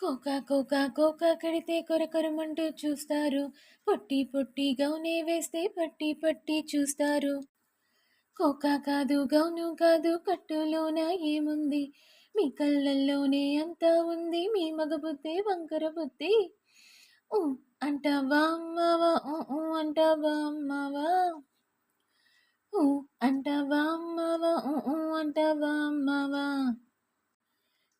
Cocoa cocoa cocoa కడితే కొరకొరమంటూ చూస్తారు. పొట్టి పొట్టి గౌనే వేస్తే పట్టి పట్టి చూస్తారు. కోకా కాదు గౌను కాదు కట్టులోన ఏముంది? మీ కళ్ళల్లోనే అంతా ఉంది. మీ మగ బుద్ధి వంకర బుద్ధి. ఊ అంటావా అమ్మావా ఊ ఊ అంటావా అమ్మావా ఊ అంటావా అమ్మావా ఊ ఊ అంటావా అమ్మావా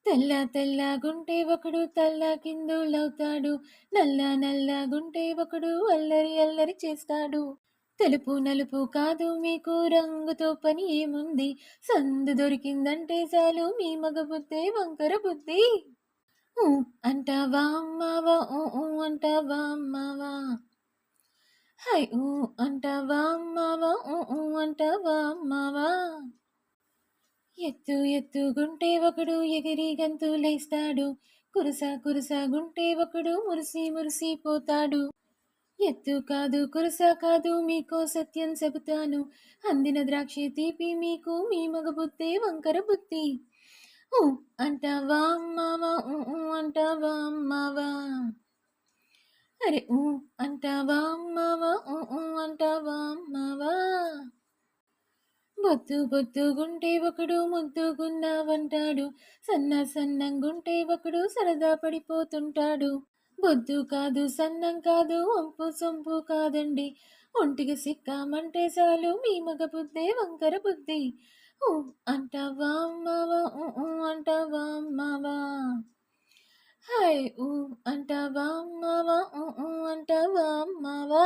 తెల్ల తెల్లగుంటే ఒకడు తల్లకిందులవుతాడు. నల్ల నల్లగుంటే ఒకడు అల్లరి అల్లరి చేస్తాడు. తెలుపు నలుపు కాదు మీకు రంగుతో పని ఏముంది? సందు దొరికిందంటే చాలు మీ మగ బుద్ధే వంకర బుద్ధి. ఊ అంటావా అమ్మావా ఊ ఊ అంటావా అమ్మావా హై ఊ అంటావా అమ్మావా ఊ ఊ అంటావా అమ్మావా ఎత్తు ఎత్తుగుంటే ఒకడు ఎగిరి గంతులేస్తాడు. కురుస కురుసగుంటే ఒకడు మురిసి మురిసిపోతాడు. ఎత్తు కాదు కురుస కాదు మీకో సత్యం చెబుతాను. అందిన ద్రాక్ష తీపి మీకు మీ మగ బుద్ధి వంకర బుద్ధి. ఊ అంటావా అమ్మావా ఊ ఊ అంటావా అమ్మావా అరే ఊ అంటావా అమ్మావా ఊ ఊ అంటావా అమ్మావా బొద్దు బొద్దుగుంటే ఒకడు ముద్దుగున్నావంటాడు. సన్న సన్నంగుంటే ఒకడు సరదా పడిపోతుంటాడు. బొద్దు కాదు సన్నం కాదు వంపు సొంపు కాదండి. ఒంటికి సిక్కామంటే చాలు మీ మగ బుద్ధే వంకర బుద్ధి. ఊ అంటావా అమ్మావా ఊ ఊ అంటావా అమ్మావా హాయ్ ఊ అంటావా అమ్మావా ఊ ఊ అంటావా అమ్మావా